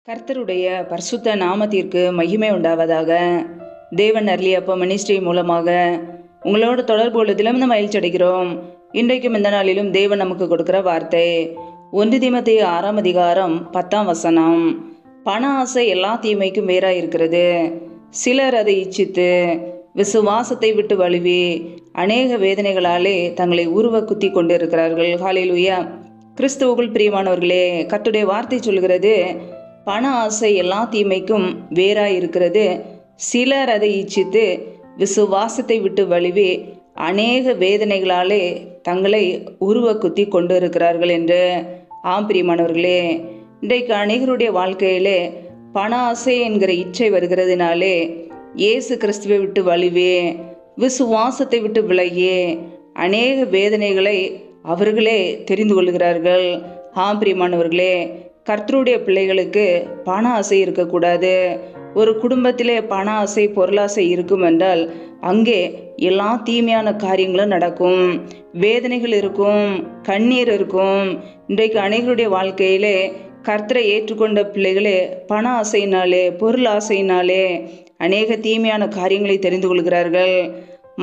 கர்த்தருடைய பரிசுத்த நாமத்திற்கு மகிமை உண்டாவதாக. தேவன் அருளிய அப்ப மினிஸ்ட்ரி மூலமாக உங்களோட தொடர்பு உள்ளதிலும் நம்ம மகிழ்ச்சி அடைகிறோம். இன்றைக்கும் இந்த நாளிலும் தேவன் நமக்கு கொடுக்கிற வார்த்தை 1 தீமோத்தேயு 6 அதிகாரம் 10 பண ஆசை எல்லா தீமைக்கும் வேறாய் இருக்கிறது. சிலர் அதை இச்சித்து விசுவாசத்தை விட்டு வழுவி அநேக வேதனைகளாலே தங்களை உருவ குத்தி கொண்டிருக்கிறார்கள். ஹல்லேலூயா. கிறிஸ்துவுக்குள் பிரியமானவர்களே, கர்த்தருடைய வார்த்தை சொல்கிறது, பண ஆசை எல்லா தீமைக்கும் வேறாய் இருக்கிறது. சிலர் அதை இச்சித்து விசுவாசத்தை விட்டு வழுவி அநேக வேதனைகளாலே தங்களை உருவ குத்தி கொண்டு இருக்கிறார்கள் என்று. ஆம் பிரியமானவர்களே, இன்றைக்கு அநேகருடைய வாழ்க்கையிலே பண ஆசை என்கிற இச்சை வருகிறதுனாலே இயேசு கிறிஸ்துவை விட்டு வழுவி விசுவாசத்தை விட்டு விலகி அநேக வேதனைகளை அவர்களே தெரிந்து கொள்கிறார்கள். ஆம் பிரியமானவர்களே, கர்த்தருடைய பிள்ளைகளுக்கு பண ஆசை இருக்கக்கூடாது. ஒரு குடும்பத்திலே பண ஆசை பொருளாசை இருக்கும் என்றால் அங்கே எல்லா தீமையான காரியங்களும் நடக்கும், வேதனைகள் இருக்கும், கண்ணீர் இருக்கும். இன்றைக்கு அநேகருடைய வாழ்க்கையிலே கர்த்தரை ஏற்றுக்கொண்ட பிள்ளைகளே பண ஆசையினாலே பொருள் ஆசையினாலே அநேக தீமையான காரியங்களை தெரிந்து கொள்கிறார்கள்.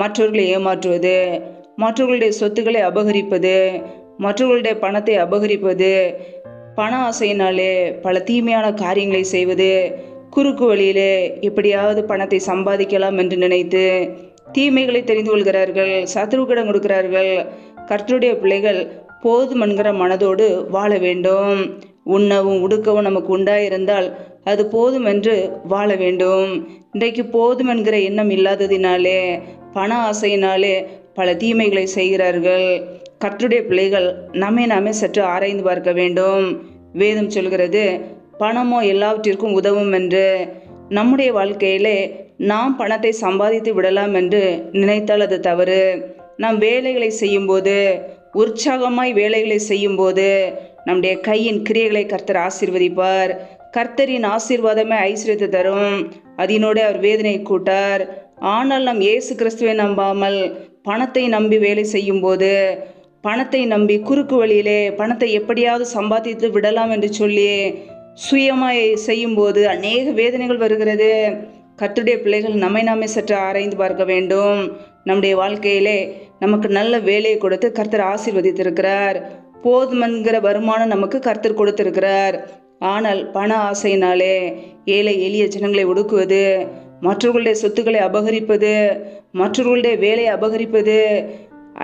மற்றவர்களை ஏமாற்றுவது, மற்றவர்களுடைய சொத்துக்களை அபகரிப்பது, மற்றவர்களுடைய பணத்தை அபகரிப்பது, பண ஆசையினாலே பல தீமையான காரியங்களை செய்வது, குறுக்கு வழியிலே எப்படியாவது பணத்தை சம்பாதிக்கலாம் என்று நினைத்து தீமைகளை தெரிந்து கொள்கிறார்கள், சத்துருக்கிடம் கொடுக்கிறார்கள். கர்த்தருடைய பிள்ளைகள் போதும் என்கிற மனதோடு வாழ வேண்டும். உண்ணவும் உடுக்கவும் நமக்கு உண்டாயிருந்தால் அது போதும் என்று வாழ வேண்டும். இன்றைக்கு போதும் என்கிற எண்ணம் இல்லாததினாலே பண ஆசையினாலே பல தீமைகளை செய்கிறார்கள். கர்த்தருடைய பிள்ளைகள் நாமே சற்று ஆராய்ந்து பார்க்க வேண்டும். வேதம் சொல்கிறது, பணமோ எல்லாவற்றிற்கும் உதவும் என்று. நம்முடைய வாழ்க்கையிலே நாம் பணத்தை சம்பாதித்து விடலாம் என்று நினைத்தால் அது தவறு. நாம் வேலைகளை செய்யும்போது, உற்சாகமாய் வேலைகளை செய்யும்போது நம்முடைய கையின் கிரியைகளை கர்த்தர் ஆசீர்வதிப்பார். கர்த்தரின் ஆசீர்வாதமே ஐஸ்வர்யத்தை தரும், அதனோடு அவர் வேதனையை கூட்டார். ஆனால் நாம் இயேசு கிறிஸ்துவை நம்பாமல் பணத்தை நம்பி வேலை செய்யும் போது, பணத்தை நம்பி குறுக்கு வழியிலே பணத்தை எப்படியாவது சம்பாதித்து விடலாம் என்று சொல்லி சுயமாய் செய்யும்போது அநேக வேதனைகள் வருகிறது. கர்த்தருடைய பிள்ளைகள் நாமே சற்று ஆராய்ந்து பார்க்க வேண்டும். நம்முடைய வாழ்க்கையிலே நமக்கு நல்ல வேலையை கொடுத்து கர்த்தர் ஆசீர்வதித்திருக்கிறார். போதுமென்கிற வருமானம் நமக்கு கர்த்தர் கொடுத்திருக்கிறார். ஆனால் பண ஆசையினாலே ஏழை எளிய ஜனங்களை ஒடுக்குவது, மற்றவர்களுடைய சொத்துக்களை அபகரிப்பது, மற்றவர்களுடைய வேலையை அபகரிப்பது,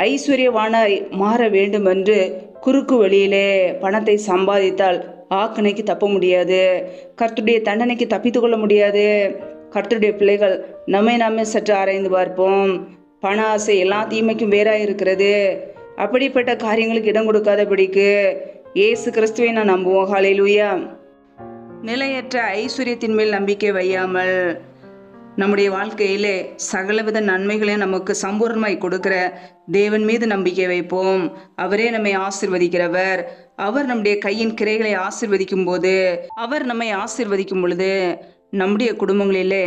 ஐஸ்வர்யவானாய் மாற வேண்டும் என்று குறுக்கு வழியிலே பணத்தை சம்பாதித்தால் ஆக்கணைக்கு தப்ப முடியாது, கர்த்தருடைய தண்டனைக்கு தப்பித்து கொள்ள முடியாது. கர்த்தருடைய பிள்ளைகள் நாமே சற்று ஆராய்ந்து பார்ப்போம். பண ஆசை எல்லா தீமைக்கும் வேறாய் இருக்கிறது. அப்படிப்பட்ட காரியங்களுக்கு இடம் கொடுக்காதபடிக்கு இயேசு கிறிஸ்துவை நான் நம்புவோம். ஹல்லேலூயா. நிலையற்ற ஐஸ்வர்யத்தின் மேல் நம்பிக்கை வையாமல் நம்முடைய வாழ்க்கையிலே சகலவித நன்மைகளையும் நமக்கு சம்பூர்ணமாய் கொடுக்கிற தேவன் மீது நம்பிக்கை வைப்போம். அவரே நம்மை ஆசீர்வதிக்கிறவர். அவர் நம்முடைய கையின் கிரைகளை ஆசீர்வதிக்கும் போது, அவர் நம்மை ஆசீர்வதிக்கும் பொழுது நம்முடைய குடும்பங்களிலே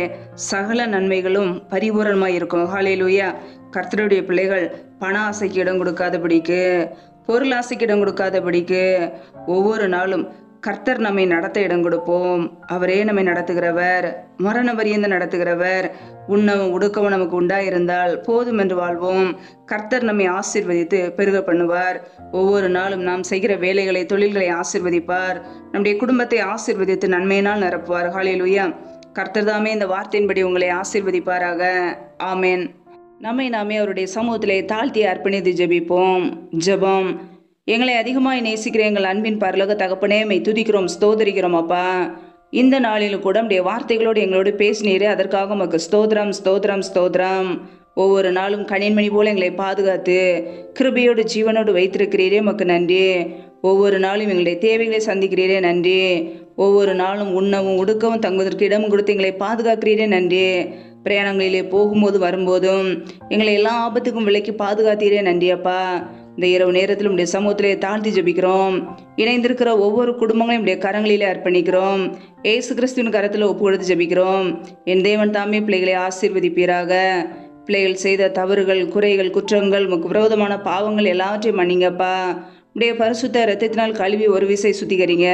சகல நன்மைகளும் பரிபூரணமாய் இருக்கும். ஹல்லேலூயா. கர்த்தருடைய பிள்ளைகள் பண ஆசைக்கு இடம் கொடுக்காதபடிக்கு, பொருள் ஆசைக்கு இடம் கொடுக்காதபடிக்கு ஒவ்வொரு நாளும் கர்த்தர் நம்மை நடத்த இடம் கொடுப்போம். அவரே நம்மை நடத்துகிறவர், மரண பரியந்த நடத்துகிறவர். உண்ணவும் உடுக்கவும் நமக்கு உண்டாயிருந்தால் போதும் என்று வாழ்வோம். கர்த்தர் நம்மை ஆசீர்வதித்து பெருக பண்ணுவார். ஒவ்வொரு நாளும் நாம் செய்கிற வேலைகளை, தொழில்களை ஆசீர்வதிப்பார். நம்முடைய குடும்பத்தை ஆசீர்வதித்து நன்மையினால் நிரப்புவார். ஹல்லேலூயா. கர்த்தர் தாமே இந்த வார்த்தையின்படி உங்களை ஆசீர்வதிப்பாராக. ஆமேன். நாமே அவருடைய சமூகத்திலே தாழ்த்தி அர்ப்பணித்து ஜெபிப்போம். ஜெபம். எங்களை அதிகமாய் நேசிக்கிற எங்கள் அன்பின் பரலோக தகப்பனே, மை துதிக்கிறோம், ஸ்தோதரிக்கிறோம் அப்பா. இந்த நாளிலும் கூட நம்முடைய வார்த்தைகளோடு எங்களோடு பேசினீரே, அதற்காக உமக்கு ஸ்தோத்திரம் ஸ்தோத்திரம் ஸ்தோத்திரம். ஒவ்வொரு நாளும் கணின்மணி போல எங்களை பாதுகாத்து கிருபையோடு ஜீவனோடு வைத்திருக்கிறீரே, உமக்கு நன்றி. ஒவ்வொரு நாளும் எங்களுடைய தேவைகளை சந்திக்கிறீரே, நன்றி. ஒவ்வொரு நாளும் உண்ணவும் உடுக்கவும் தங்குவதற்கு இடமும் கொடுத்து எங்களை பாதுகாக்கிறீரே, நன்றி. பிரயாணங்களிலே போகும்போது வரும்போதும் எங்களை எல்லா ஆபத்துக்கும் விலக்கி பாதுகாத்தீரே, நன்றி அப்பா. இந்த இரவு நேரத்தில் உடைய சமூகத்திலே தாழ்த்தி ஜெபிக்கிறோம். இணைந்திருக்கிற ஒவ்வொரு குடும்பங்களையும் உடைய கரங்களிலே அர்ப்பணிக்கிறோம். ஏசு கிறிஸ்துவின் கரத்தில் ஒப்பு கொடுத்து ஜெபிக்கிறோம். என் தேவன் தாமே பிள்ளைகளை ஆசீர்வதிப்பீராக. பிள்ளைகள் செய்த தவறுகள், குறைகள், குற்றங்கள், உமக்கு விரோதமான பாவங்கள் எல்லாவற்றையும் மன்னிங்கப்பா. உடைய பரிசுத்த இரத்தத்தினால் கழுவி ஒரு விசை சுத்திகரிங்க.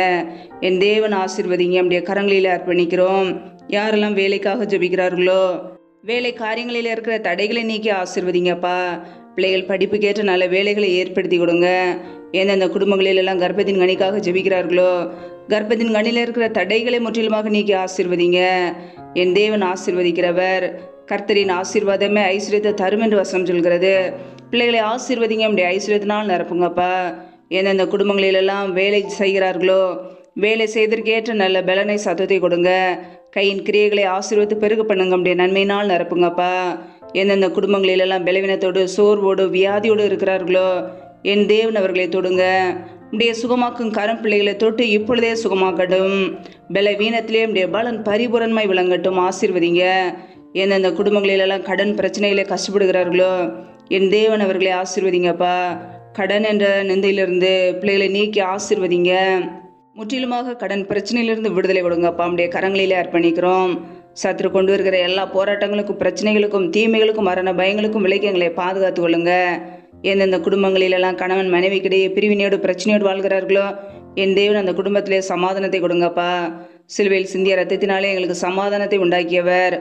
என் தேவன் ஆசீர்வதிங்க. நம்முடைய கரங்களில் அர்ப்பணிக்கிறோம். யாரெல்லாம் வேலைக்காக ஜெபிக்கிறார்களோ வேலை காரியங்களில் இருக்கிற தடைகளை நீக்கி ஆசீர்வதிங்கப்பா. பிள்ளைகள் படிப்புக்கேற்ற நல்ல வேலைகளை ஏற்படுத்தி கொடுங்க. எந்தெந்த குடும்பங்களிலெல்லாம் கர்ப்பத்தின் கனிக்காக ஜெபிக்கிறார்களோ கர்ப்பத்தின் கனியில் இருக்கிற தடைகளை முற்றிலுமாக நீக்கி ஆசீர்வதிங்க. என் தேவன் ஆசீர்வதிக்கிறவர். கர்த்தரின் ஆசீர்வாதமே ஐஸ்வர்யத்தை தரும் என்று வசனம் சொல்கிறது. பிள்ளைகளை ஆசீர்வதிங்க. நம்முடைய ஐஸ்வர்யத்தினால் நிரப்புங்கப்பா. எந்தெந்த குடும்பங்களிலெல்லாம் வேலை செய்கிறார்களோ வேலை செய்வதற்கேற்ற நல்ல பலனை சத்தத்தை கொடுங்க. கையின் கிரியைகளை ஆசீர்வதித்து பெருக பண்ணுங்க. நம்முடைய நன்மையினால் நிரப்புங்கப்பா. எந்தெந்த குடும்பங்களிலெல்லாம் பலவீனத்தோடு சோர்வோடு வியாதியோடு இருக்கிறார்களோ என் தேவன் அவர்களை தொடுங்க. உடைய சுகமாக்கும் கரம் பிள்ளைகளை தொட்டு இப்பொழுதே சுகமாக்கட்டும். பலவீனத்திலே உடைய பலன் பரிபூரணமாய் விளங்கட்டும். ஆசீர்வதிங்க. எந்தெந்த குடும்பங்களிலெல்லாம் கடன் பிரச்சனைகளை கஷ்டப்படுகிறார்களோ என் தேவன் அவர்களை ஆசீர்வதிங்கப்பா. கடன் என்ற நிந்தையிலிருந்து பிள்ளைகளை நீக்கி ஆசீர்வதிங்க. முற்றிலுமாக கடன் பிரச்சனையிலிருந்து விடுதலை கொடுங்கப்பா. நம்முடைய கரங்களிலே அர்ப்பணிக்கிறோம். சத்துரு கொண்டு வருகிற எல்லா போராட்டங்களுக்கும் பிரச்சனைகளுக்கும் தீமைகளுக்கும் மரண பயங்களுக்கும் விலக்கி எங்களை பாதுகாத்து கொள்ளுங்க. எந்தெந்த குடும்பங்களிலெல்லாம் கணவன் மனைவிக்கிடையே பிரிவினையோடு பிரச்சனையோடு வாழ்கிறார்களோ என் தேவன் அந்த குடும்பத்திலே சமாதானத்தை கொடுங்கப்பா. சிலுவையில் சிந்திய ரத்தத்தினாலே எங்களுக்கு சமாதானத்தை உண்டாக்கியவர்.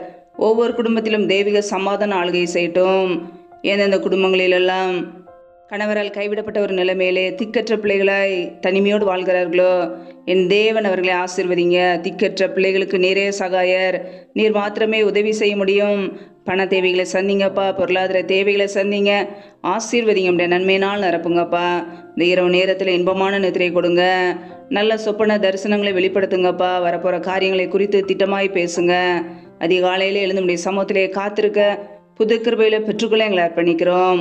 ஒவ்வொரு குடும்பத்திலும் தெய்வீக சமாதான ஆளுகை செய்யட்டும். எந்தெந்த குடும்பங்களிலெல்லாம் கணவரால் கைவிடப்பட்ட ஒரு நிலைமையிலே திக்கற்ற பிள்ளைகளாய் தனிமையோடு வாழ்கிறார்களோ என் தேவன் அவர்களை ஆசீர்வதிங்க. திக்கற்ற பிள்ளைகளுக்கு நீரே சகாயர். நீர் மாத்திரமே உதவி செய்ய முடியும். பண தேவைகளை சந்திங்கப்பா. பொருளாதார தேவைகளை சந்திங்க. ஆசீர்வதிங்க. நம்முடைய நன்மையினால் நிரப்புங்கப்பா. இந்த இரவு நேரத்தில் இன்பமான நித்திரை கொடுங்க. நல்ல சொப்பன தரிசனங்களை வெளிப்படுத்துங்கப்பா. வரப்போகிற காரியங்களை குறித்து திட்டமாய் பேசுங்க. அதிகாலையில் எழுந்து நம்முடைய சமூகத்திலே காத்திருக்க புது கிருபையில பெற்றுக்கொள்ள எங்களை அர்ப்பணிக்கிறோம்.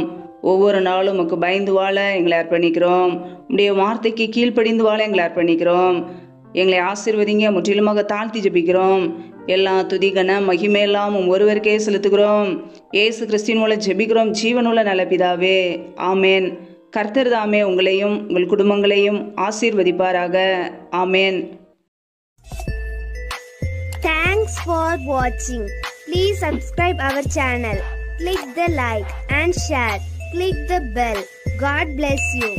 ஒவ்வொரு நாளும் உமக்கு பயந்து வாழ எங்களை அர்ப்பணிக்கிறோம். உடைய வார்த்தைக்கு கீழ்ப்படிந்து வாழ எங்களை அர்ப்பணிக்கிறோம். எங்களை ஆசீர்வதிங்க. முற்றிலுமாக தாழ்த்தி ஜெபிக்கிறோம். எல்லா துதிகன மகிமையெல்லாம் ஒருவருக்கே செலுத்துகிறோம். இயேசு கிறிஸ்துவின் மூலம் ஜெபிக்கிறோம் ஜீவனுள்ள நல்ல பிதாவே. ஆமேன். கர்த்தர் தாமே உங்களையும் உங்கள் குடும்பங்களையும் ஆசீர்வதிப்பாராக. ஆமேன். Thanks for watching. Please subscribe our channel. Click the like and share. Click the bell. God bless you.